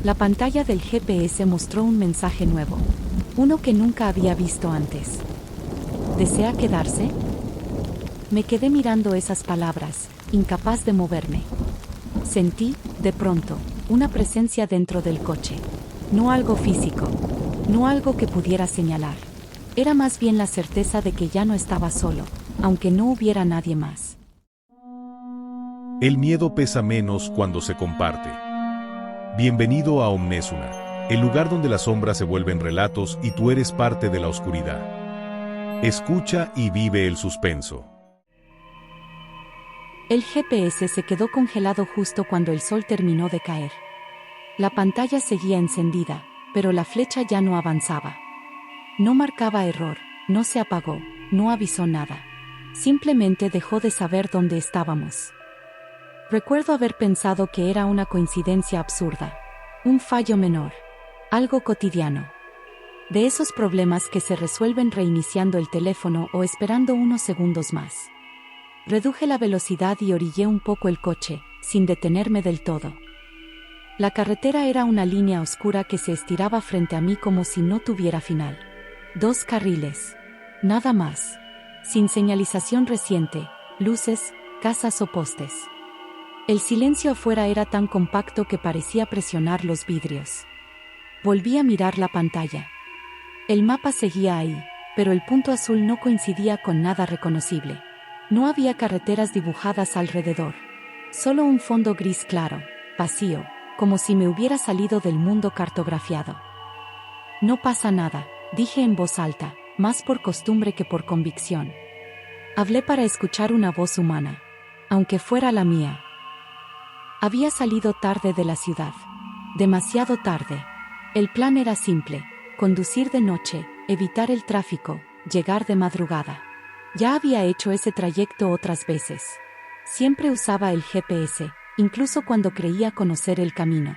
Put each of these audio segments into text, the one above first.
La pantalla del GPS mostró un mensaje nuevo. Uno que nunca había visto antes. ¿Desea quedarse? Me quedé mirando esas palabras, incapaz de moverme. Sentí, de pronto, una presencia dentro del coche. No algo físico. No algo que pudiera señalar. Era más bien la certeza de que ya no estaba solo, aunque no hubiera nadie más. El miedo pesa menos cuando se comparte. Bienvenido a Omnesuna, el lugar donde las sombras se vuelven relatos y tú eres parte de la oscuridad. Escucha y vive el suspenso. El GPS se quedó congelado justo cuando el sol terminó de caer. La pantalla seguía encendida, pero la flecha ya no avanzaba. No marcaba error, no se apagó, no avisó nada. Simplemente dejó de saber dónde estábamos. Recuerdo haber pensado que era una coincidencia absurda. Un fallo menor. Algo cotidiano. De esos problemas que se resuelven reiniciando el teléfono o esperando unos segundos más. Reduje la velocidad y orillé un poco el coche, sin detenerme del todo. La carretera era una línea oscura que se estiraba frente a mí como si no tuviera final. 2 carriles. Nada más. Sin señalización reciente, luces, casas o postes. El silencio afuera era tan compacto que parecía presionar los vidrios. Volví a mirar la pantalla. El mapa seguía ahí, pero el punto azul no coincidía con nada reconocible. No había carreteras dibujadas alrededor. Solo un fondo gris claro, vacío, como si me hubiera salido del mundo cartografiado. No pasa nada, dije en voz alta, más por costumbre que por convicción. Hablé para escuchar una voz humana, aunque fuera la mía. Había salido tarde de la ciudad. Demasiado tarde. El plan era simple: conducir de noche, evitar el tráfico, llegar de madrugada. Ya había hecho ese trayecto otras veces. Siempre usaba el GPS, incluso cuando creía conocer el camino.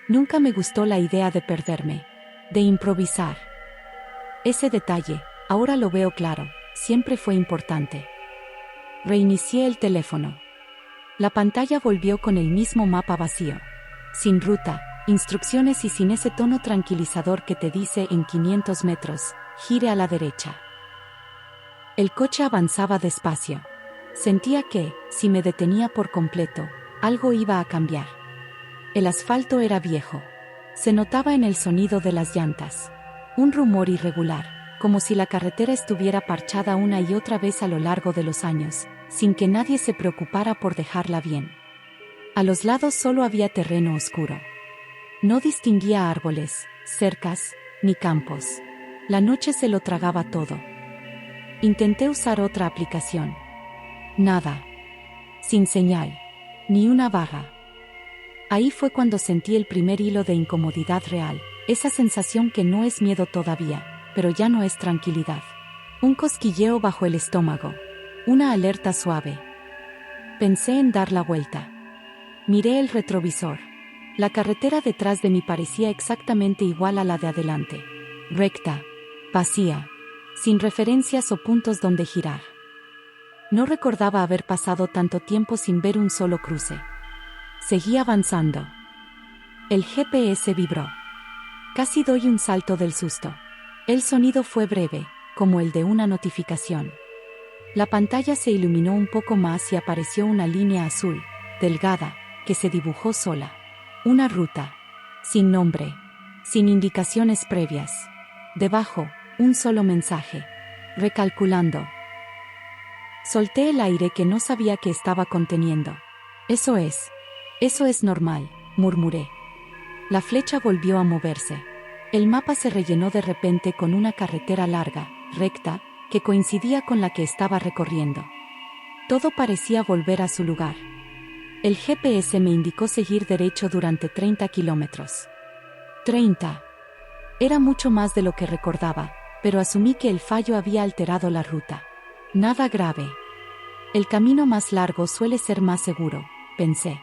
Nunca me gustó la idea de perderme, de improvisar. Ese detalle, ahora lo veo claro, siempre fue importante. Reinicié el teléfono. La pantalla volvió con el mismo mapa vacío. Sin ruta, instrucciones y sin ese tono tranquilizador que te dice en 500 metros, gire a la derecha. El coche avanzaba despacio. Sentía que, si me detenía por completo, algo iba a cambiar. El asfalto era viejo. Se notaba en el sonido de las llantas. Un rumor irregular, como si la carretera estuviera parchada una y otra vez a lo largo de los años, sin que nadie se preocupara por dejarla bien. A los lados solo había terreno oscuro. No distinguía árboles, cercas, ni campos. La noche se lo tragaba todo. Intenté usar otra aplicación. Nada. Sin señal. Ni una vaga. Ahí fue cuando sentí el primer hilo de incomodidad real, esa sensación que no es miedo todavía, pero ya no es tranquilidad. Un cosquilleo bajo el estómago. Una alerta suave. Pensé en dar la vuelta. Miré el retrovisor. La carretera detrás de mí parecía exactamente igual a la de adelante. Recta. Vacía. Sin referencias o puntos donde girar. No recordaba haber pasado tanto tiempo sin ver un solo cruce. Seguí avanzando. El GPS vibró. Casi doy un salto del susto. El sonido fue breve, como el de una notificación. La pantalla se iluminó un poco más y apareció una línea azul, delgada, que se dibujó sola. Una ruta. Sin nombre. Sin indicaciones previas. Debajo, un solo mensaje. Recalculando. Solté el aire que no sabía que estaba conteniendo. Eso es normal, murmuré. La flecha volvió a moverse. El mapa se rellenó de repente con una carretera larga, recta, que coincidía con la que estaba recorriendo. Todo parecía volver a su lugar. El GPS me indicó seguir derecho durante 30 kilómetros. 30. Era mucho más de lo que recordaba, pero asumí que el fallo había alterado la ruta. Nada grave. El camino más largo suele ser más seguro, pensé.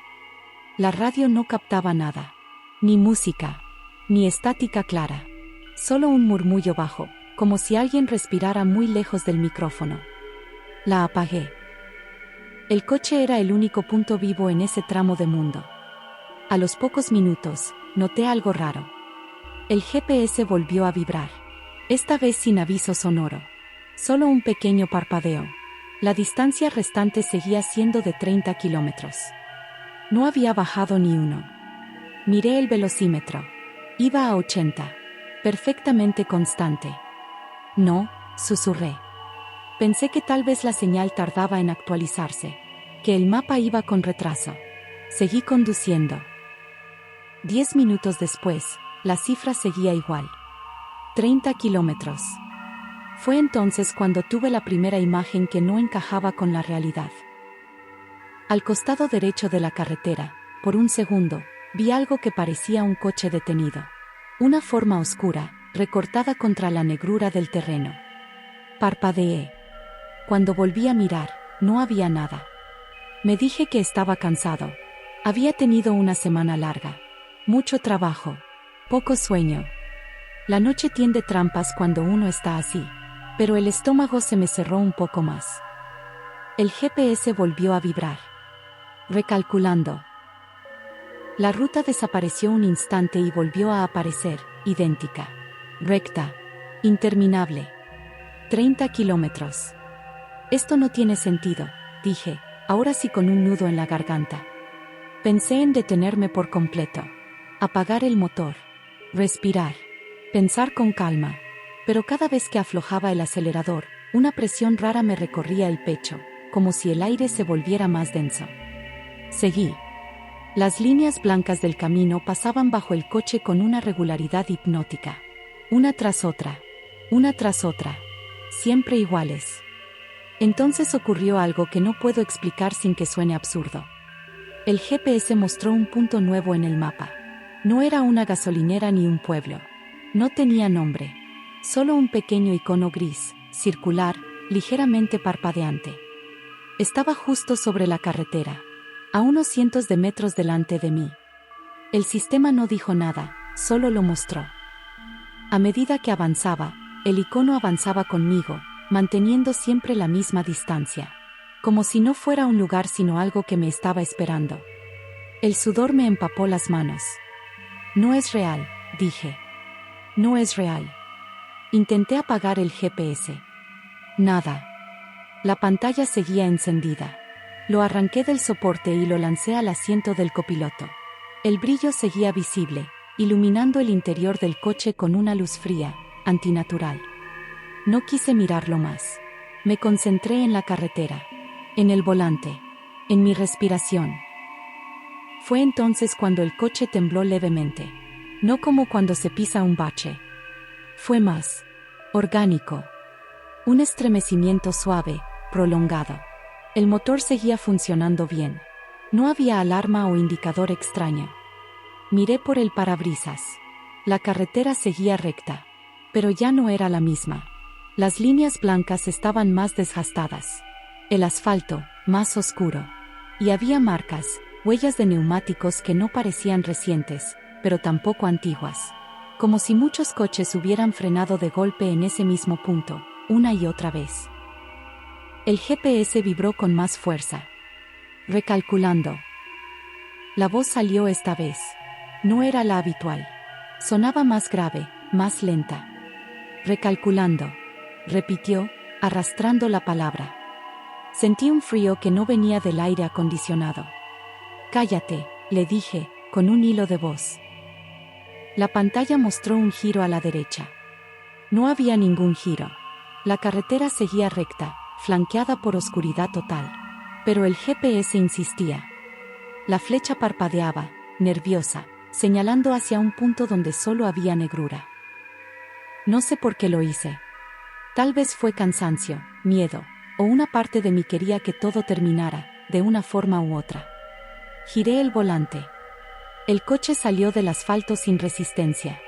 La radio no captaba nada. Ni música. Ni estática clara. Solo un murmullo bajo, como si alguien respirara muy lejos del micrófono. La apagué. El coche era el único punto vivo en ese tramo de mundo. A los pocos minutos, noté algo raro. El GPS volvió a vibrar. Esta vez sin aviso sonoro. Solo un pequeño parpadeo. La distancia restante seguía siendo de 30 kilómetros. No había bajado ni uno. Miré el velocímetro. Iba a 80. Perfectamente constante. No, susurré. Pensé que tal vez la señal tardaba en actualizarse, que el mapa iba con retraso. Seguí conduciendo. 10 minutos después, la cifra seguía igual. 30 kilómetros. Fue entonces cuando tuve la primera imagen que no encajaba con la realidad. Al costado derecho de la carretera, por un segundo, vi algo que parecía un coche detenido. Una forma oscura, recortada contra la negrura del terreno. Parpadeé. Cuando volví a mirar, no había nada. Me dije que estaba cansado. Había tenido una semana larga. Mucho trabajo. Poco sueño. La noche tiende trampas cuando uno está así. Pero el estómago se me cerró un poco más. El GPS volvió a vibrar. Recalculando. La ruta desapareció un instante y volvió a aparecer, idéntica. Recta. Interminable. 30 kilómetros. Esto no tiene sentido, dije, ahora sí con un nudo en la garganta. Pensé en detenerme por completo. Apagar el motor. Respirar. Pensar con calma. Pero cada vez que aflojaba el acelerador, una presión rara me recorría el pecho, como si el aire se volviera más denso. Seguí. Las líneas blancas del camino pasaban bajo el coche con una regularidad hipnótica. Una tras otra. Una tras otra. Siempre iguales. Entonces ocurrió algo que no puedo explicar sin que suene absurdo. El GPS mostró un punto nuevo en el mapa. No era una gasolinera ni un pueblo. No tenía nombre. Solo un pequeño icono gris, circular, ligeramente parpadeante. Estaba justo sobre la carretera, a unos cientos de metros delante de mí. El sistema no dijo nada, solo lo mostró. A medida que avanzaba, el icono avanzaba conmigo, manteniendo siempre la misma distancia. Como si no fuera un lugar sino algo que me estaba esperando. El sudor me empapó las manos. No es real, dije. No es real. Intenté apagar el GPS. Nada. La pantalla seguía encendida. Lo arranqué del soporte y lo lancé al asiento del copiloto. El brillo seguía visible, iluminando el interior del coche con una luz fría, antinatural. No quise mirarlo más. Me concentré en la carretera, en el volante, en mi respiración. Fue entonces cuando el coche tembló levemente. No como cuando se pisa un bache. Fue más orgánico. Un estremecimiento suave, prolongado. El motor seguía funcionando bien. No había alarma o indicador extraño. Miré por el parabrisas. La carretera seguía recta. Pero ya no era la misma. Las líneas blancas estaban más desgastadas. El asfalto, más oscuro. Y había marcas, huellas de neumáticos que no parecían recientes, pero tampoco antiguas. Como si muchos coches hubieran frenado de golpe en ese mismo punto, una y otra vez. El GPS vibró con más fuerza. Recalculando. La voz salió esta vez. No era la habitual. Sonaba más grave, más lenta. Recalculando. Repitió, arrastrando la palabra. Sentí un frío que no venía del aire acondicionado. Cállate, le dije, con un hilo de voz. La pantalla mostró un giro a la derecha. No había ningún giro. La carretera seguía recta, flanqueada por oscuridad total. Pero el GPS insistía. La flecha parpadeaba, nerviosa, señalando hacia un punto donde solo había negrura. No sé por qué lo hice. Tal vez fue cansancio, miedo, o una parte de mí quería que todo terminara, de una forma u otra. Giré el volante. El coche salió del asfalto sin resistencia,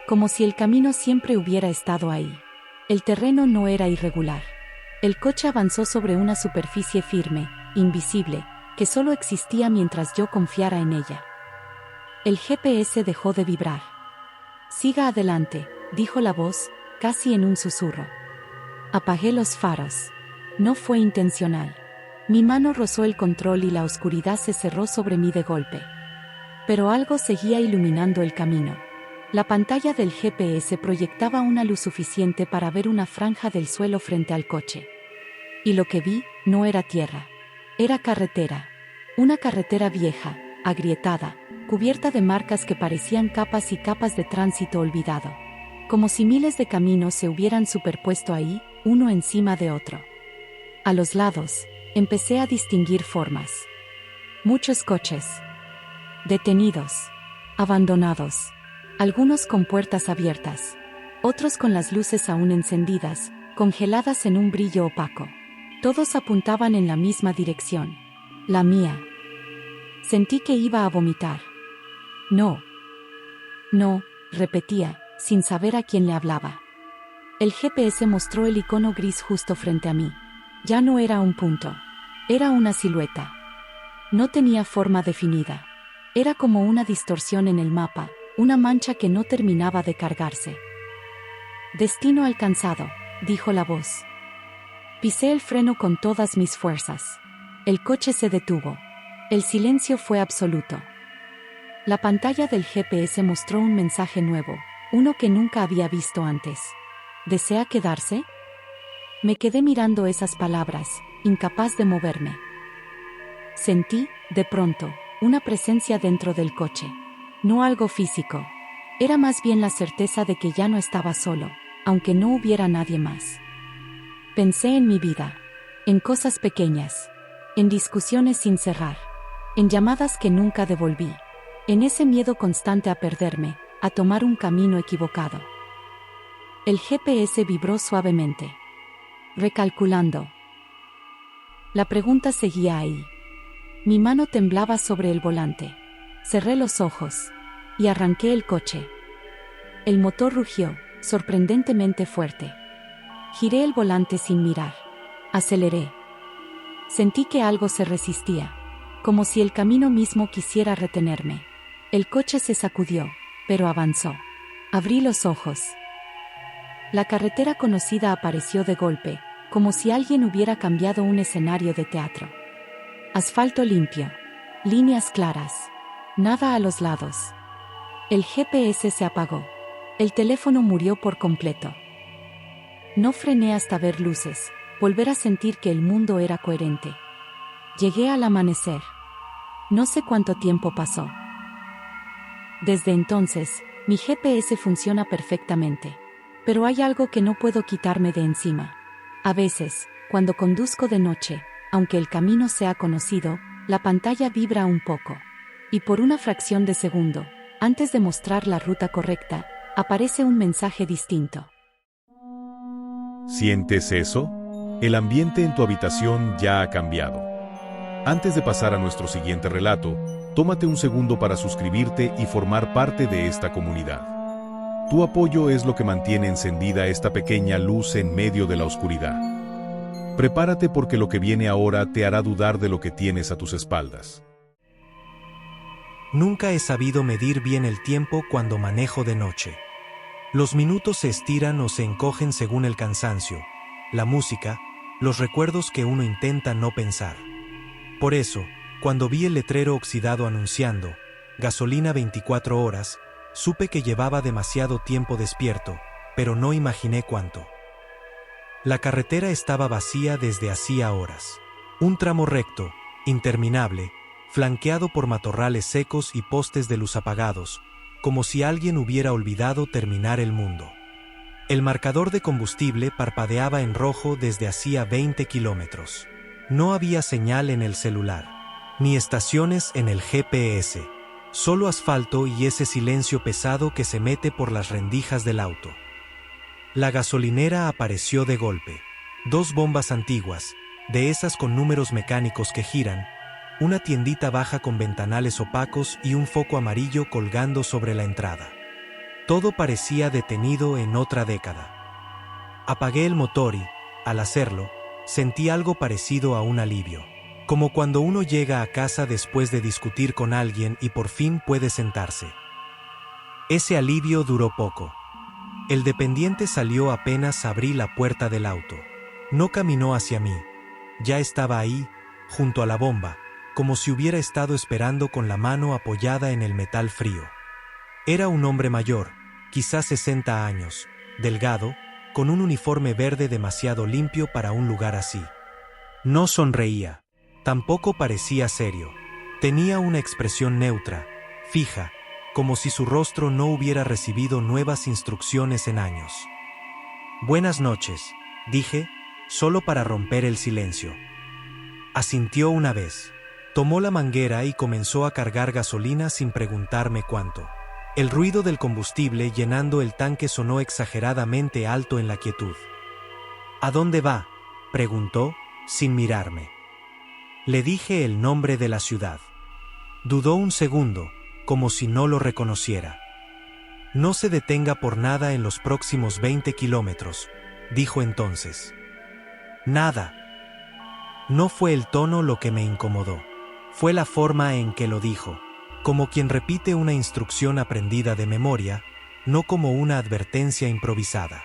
como si el camino siempre hubiera estado ahí. El terreno no era irregular. El coche avanzó sobre una superficie firme, invisible, que solo existía mientras yo confiara en ella. El GPS dejó de vibrar. Siga adelante, dijo la voz, casi en un susurro. Apagué los faros. No fue intencional. Mi mano rozó el control y la oscuridad se cerró sobre mí de golpe. Pero algo seguía iluminando el camino. La pantalla del GPS proyectaba una luz suficiente para ver una franja del suelo frente al coche. Y lo que vi no era tierra. Era carretera. Una carretera vieja, agrietada, cubierta de marcas que parecían capas y capas de tránsito olvidado. Como si miles de caminos se hubieran superpuesto ahí, uno encima de otro. A los lados, empecé a distinguir formas. Muchos coches. Detenidos. Abandonados. Algunos con puertas abiertas. Otros con las luces aún encendidas, congeladas en un brillo opaco. Todos apuntaban en la misma dirección. La mía. Sentí que iba a vomitar. No. No, repetía, sin saber a quién le hablaba. El GPS mostró el icono gris justo frente a mí. Ya no era un punto. Era una silueta. No tenía forma definida. Era como una distorsión en el mapa, una mancha que no terminaba de cargarse. Destino alcanzado, dijo la voz. Pisé el freno con todas mis fuerzas. El coche se detuvo. El silencio fue absoluto. La pantalla del GPS mostró un mensaje nuevo, uno que nunca había visto antes. ¿Desea quedarse? Me quedé mirando esas palabras, incapaz de moverme. Sentí, de pronto, una presencia dentro del coche. No algo físico. Era más bien la certeza de que ya no estaba solo, aunque no hubiera nadie más. Pensé en mi vida, en cosas pequeñas, en discusiones sin cerrar, en llamadas que nunca devolví, en ese miedo constante a perderme, a tomar un camino equivocado. El GPS vibró suavemente. Recalculando. La pregunta seguía ahí. Mi mano temblaba sobre el volante. Cerré los ojos y arranqué el coche. El motor rugió, sorprendentemente fuerte. Giré el volante sin mirar. Aceleré. Sentí que algo se resistía, como si el camino mismo quisiera retenerme. El coche se sacudió, pero avanzó. Abrí los ojos. La carretera conocida apareció de golpe, como si alguien hubiera cambiado un escenario de teatro. Asfalto limpio. Líneas claras. Nada a los lados. El GPS se apagó. El teléfono murió por completo. No frené hasta ver luces, volver a sentir que el mundo era coherente. Llegué al amanecer. No sé cuánto tiempo pasó. Desde entonces, mi GPS funciona perfectamente. Pero hay algo que no puedo quitarme de encima. A veces, cuando conduzco de noche, aunque el camino sea conocido, la pantalla vibra un poco. Y por una fracción de segundo, antes de mostrar la ruta correcta, aparece un mensaje distinto. ¿Sientes eso? El ambiente en tu habitación ya ha cambiado. Antes de pasar a nuestro siguiente relato, tómate un segundo para suscribirte y formar parte de esta comunidad. Tu apoyo es lo que mantiene encendida esta pequeña luz en medio de la oscuridad. Prepárate porque lo que viene ahora te hará dudar de lo que tienes a tus espaldas. Nunca he sabido medir bien el tiempo cuando manejo de noche. Los minutos se estiran o se encogen según el cansancio, la música, los recuerdos que uno intenta no pensar. Por eso, cuando vi el letrero oxidado anunciando gasolina 24 horas, supe que llevaba demasiado tiempo despierto, pero no imaginé cuánto. La carretera estaba vacía desde hacía horas. Un tramo recto, interminable, flanqueado por matorrales secos y postes de luz apagados, como si alguien hubiera olvidado terminar el mundo. El marcador de combustible parpadeaba en rojo desde hacía 20 kilómetros. No había señal en el celular, ni estaciones en el GPS. Solo asfalto y ese silencio pesado que se mete por las rendijas del auto. La gasolinera apareció de golpe. 2 bombas antiguas, de esas con números mecánicos que giran, una tiendita baja con ventanales opacos y un foco amarillo colgando sobre la entrada. Todo parecía detenido en otra década. Apagué el motor y, al hacerlo, sentí algo parecido a un alivio. Como cuando uno llega a casa después de discutir con alguien y por fin puede sentarse. Ese alivio duró poco. El dependiente salió apenas abrí la puerta del auto. No caminó hacia mí. Ya estaba ahí, junto a la bomba, como si hubiera estado esperando con la mano apoyada en el metal frío. Era un hombre mayor, quizás 60 años, delgado, con un uniforme verde demasiado limpio para un lugar así. No sonreía. Tampoco parecía serio. Tenía una expresión neutra, fija, como si su rostro no hubiera recibido nuevas instrucciones en años. «Buenas noches», dije, solo para romper el silencio. Asintió una vez. Tomó la manguera y comenzó a cargar gasolina sin preguntarme cuánto. El ruido del combustible llenando el tanque sonó exageradamente alto en la quietud. «¿A dónde va?», preguntó, sin mirarme. Le dije el nombre de la ciudad. Dudó un segundo, como si no lo reconociera. «No se detenga por nada en los próximos 20 kilómetros», dijo entonces. «Nada». No fue el tono lo que me incomodó. Fue la forma en que lo dijo, como quien repite una instrucción aprendida de memoria, no como una advertencia improvisada.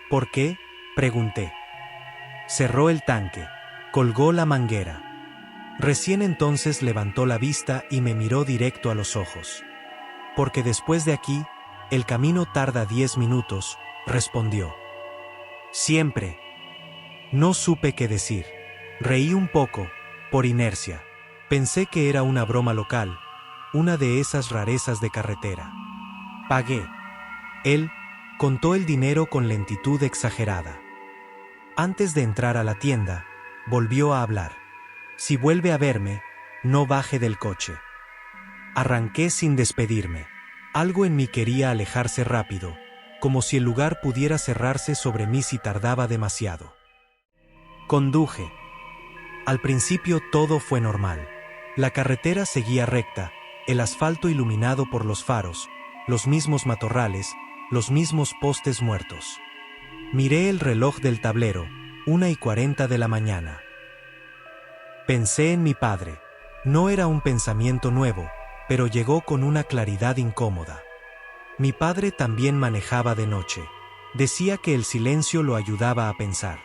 «¿Por qué?», pregunté. Cerró el tanque, colgó la manguera. Recién entonces levantó la vista y me miró directo a los ojos. «Porque después de aquí, el camino tarda 10 minutos», respondió. «Siempre». No supe qué decir. Reí un poco, por inercia. Pensé que era una broma local, una de esas rarezas de carretera. Pagué. Él contó el dinero con lentitud exagerada. Antes de entrar a la tienda, volvió a hablar. «Si vuelve a verme, no baje del coche». Arranqué sin despedirme. Algo en mí quería alejarse rápido, como si el lugar pudiera cerrarse sobre mí si tardaba demasiado. Conduje. Al principio todo fue normal. La carretera seguía recta, el asfalto iluminado por los faros, los mismos matorrales, los mismos postes muertos. Miré el reloj del tablero, 1:40 de la mañana. Pensé en mi padre. No era un pensamiento nuevo, pero llegó con una claridad incómoda. Mi padre también manejaba de noche. Decía que el silencio lo ayudaba a pensar.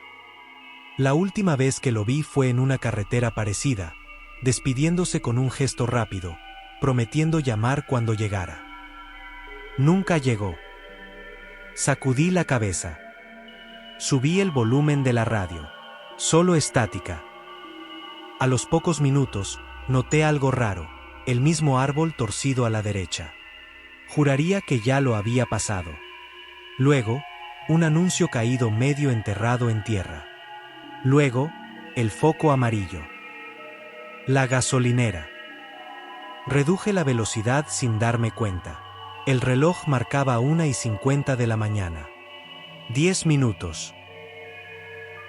La última vez que lo vi fue en una carretera parecida, despidiéndose con un gesto rápido, prometiendo llamar cuando llegara. Nunca llegó. Sacudí la cabeza. Subí el volumen de la radio. Solo estática. A los pocos minutos, noté algo raro, el mismo árbol torcido a la derecha. Juraría que ya lo había pasado. Luego, un anuncio caído medio enterrado en tierra. Luego, el foco amarillo. La gasolinera. Reduje la velocidad sin darme cuenta. El reloj marcaba 1:50 de la mañana. 10 minutos.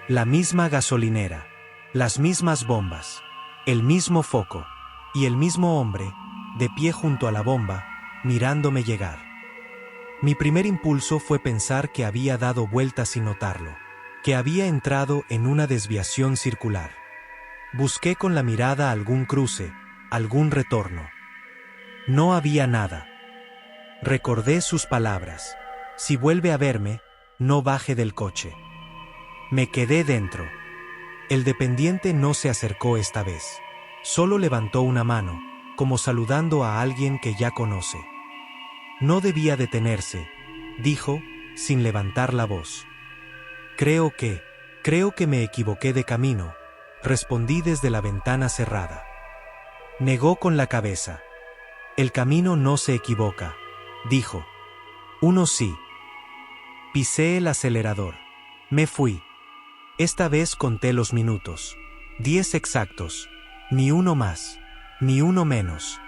La misma gasolinera. Las mismas bombas. El mismo foco. Y el mismo hombre, de pie junto a la bomba, mirándome llegar. Mi primer impulso fue pensar que había dado vueltas sin notarlo, que había entrado en una desviación circular. Busqué con la mirada algún cruce, algún retorno. No había nada. Recordé sus palabras. «Si vuelve a verme, no baje del coche». Me quedé dentro. El dependiente no se acercó esta vez. Solo levantó una mano, como saludando a alguien que ya conoce. «No debía detenerse», dijo, sin levantar la voz. Creo que me equivoqué de camino», respondí desde la ventana cerrada. Negó con la cabeza. «El camino no se equivoca», dijo. «Uno sí». Pisé el acelerador. Me fui. Esta vez conté los minutos. 10 exactos. Ni uno más, ni uno menos.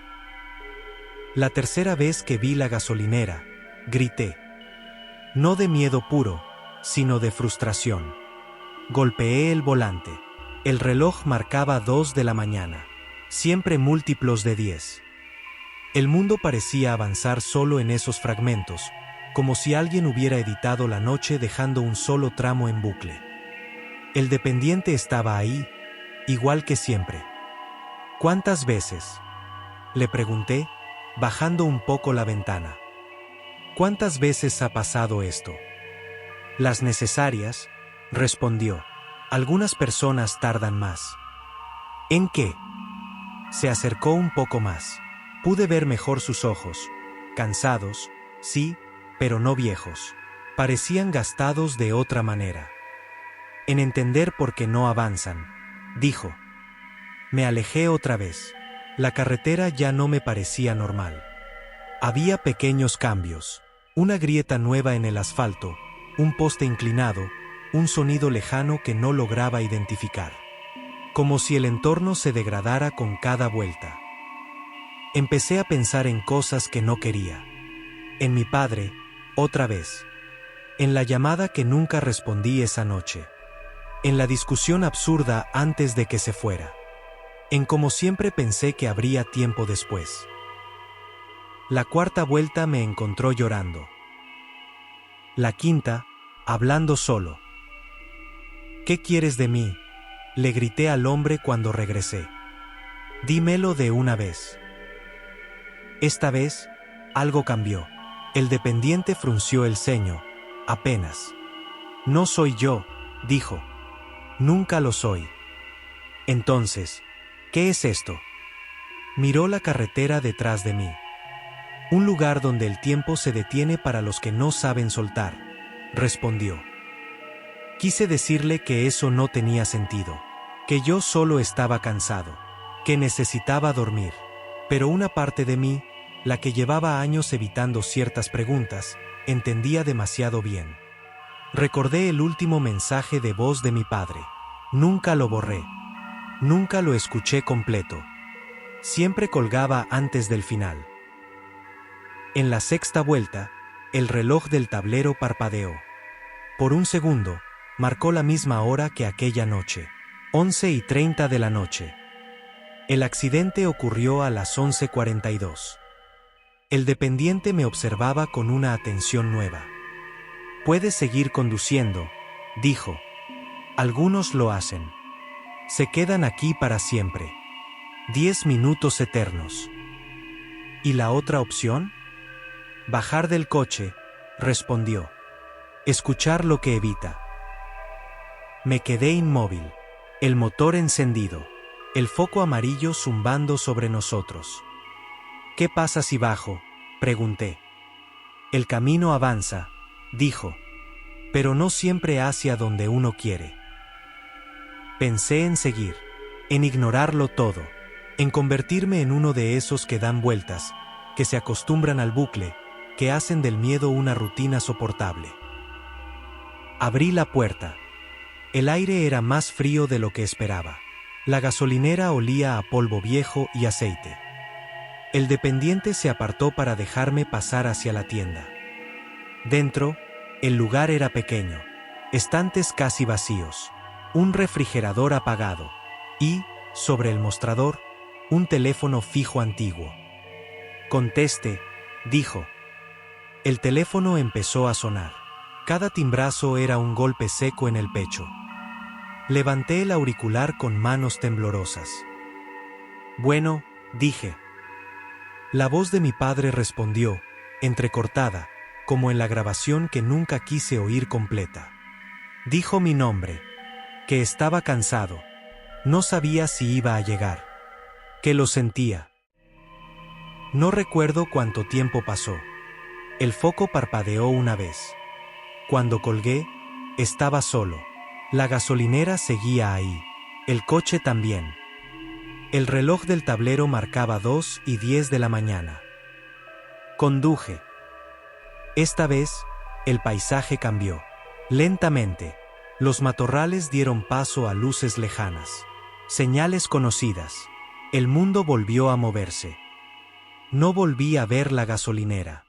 La tercera vez que vi la gasolinera, grité. No de miedo puro, sino de frustración. Golpeé el volante. El reloj marcaba 2 de la mañana. Siempre múltiplos de 10. El mundo parecía avanzar solo en esos fragmentos, como si alguien hubiera editado la noche dejando un solo tramo en bucle. El dependiente estaba ahí, igual que siempre. «¿Cuántas veces?», le pregunté, bajando un poco la ventana. «¿Cuántas veces ha pasado esto?». «Las necesarias», respondió. «Algunas personas tardan más». «¿En qué?». Se acercó un poco más. Pude ver mejor sus ojos. Cansados, sí, pero no viejos. Parecían gastados de otra manera. En entender por qué no avanzan, dijo. Me alejé otra vez. La carretera ya no me parecía normal. Había pequeños cambios. Una grieta nueva en el asfalto, un poste inclinado, un sonido lejano que no lograba identificar. Como si el entorno se degradara con cada vuelta. Empecé a pensar en cosas que no quería. En mi padre, otra vez. En la llamada que nunca respondí esa noche. En la discusión absurda antes de que se fuera. En como siempre pensé que habría tiempo después. La cuarta vuelta me encontró llorando. La quinta, hablando solo. ¿Qué quieres de mí?, le grité al hombre cuando regresé. Dímelo de una vez. Esta vez, algo cambió. El dependiente frunció el ceño, apenas. No soy yo, dijo. Nunca lo soy. Entonces, ¿qué es esto? Miró la carretera detrás de mí. Un lugar donde el tiempo se detiene para los que no saben soltar, respondió. Quise decirle que eso no tenía sentido, que yo solo estaba cansado, que necesitaba dormir, pero una parte de mí, la que llevaba años evitando ciertas preguntas, entendía demasiado bien. Recordé el último mensaje de voz de mi padre. Nunca lo borré. Nunca lo escuché completo. Siempre colgaba antes del final. En la sexta vuelta, el reloj del tablero parpadeó. Por un segundo, marcó la misma hora que aquella noche, 11:30 de la noche. El accidente ocurrió a las 11:42. El dependiente me observaba con una atención nueva. Puedes seguir conduciendo, dijo. Algunos lo hacen. Se quedan aquí para siempre. 10 minutos eternos. ¿Y la otra opción? Bajar del coche, respondió. Escuchar lo que evita. Me quedé inmóvil, el motor encendido, el foco amarillo zumbando sobre nosotros. ¿Qué pasa si bajo?, pregunté. El camino avanza, dijo, pero no siempre hacia donde uno quiere. Pensé en seguir, en ignorarlo todo, en convertirme en uno de esos que dan vueltas, que se acostumbran al bucle, que hacen del miedo una rutina soportable. Abrí la puerta. El aire era más frío de lo que esperaba. La gasolinera olía a polvo viejo y aceite. El dependiente se apartó para dejarme pasar hacia la tienda. Dentro, el lugar era pequeño, estantes casi vacíos, un refrigerador apagado y, sobre el mostrador, un teléfono fijo antiguo. Conteste, dijo. El teléfono empezó a sonar. Cada timbrazo era un golpe seco en el pecho. Levanté el auricular con manos temblorosas. Bueno, dije. La voz de mi padre respondió, entrecortada, como en la grabación que nunca quise oír completa. Dijo mi nombre, que estaba cansado. No sabía si iba a llegar. Que lo sentía. No recuerdo cuánto tiempo pasó. El foco parpadeó una vez. Cuando colgué, estaba solo. La gasolinera seguía ahí. El coche también. El reloj del tablero marcaba 2:10 de la mañana. Conduje. Esta vez, el paisaje cambió. Lentamente, los matorrales dieron paso a luces lejanas. Señales conocidas. El mundo volvió a moverse. No volví a ver la gasolinera.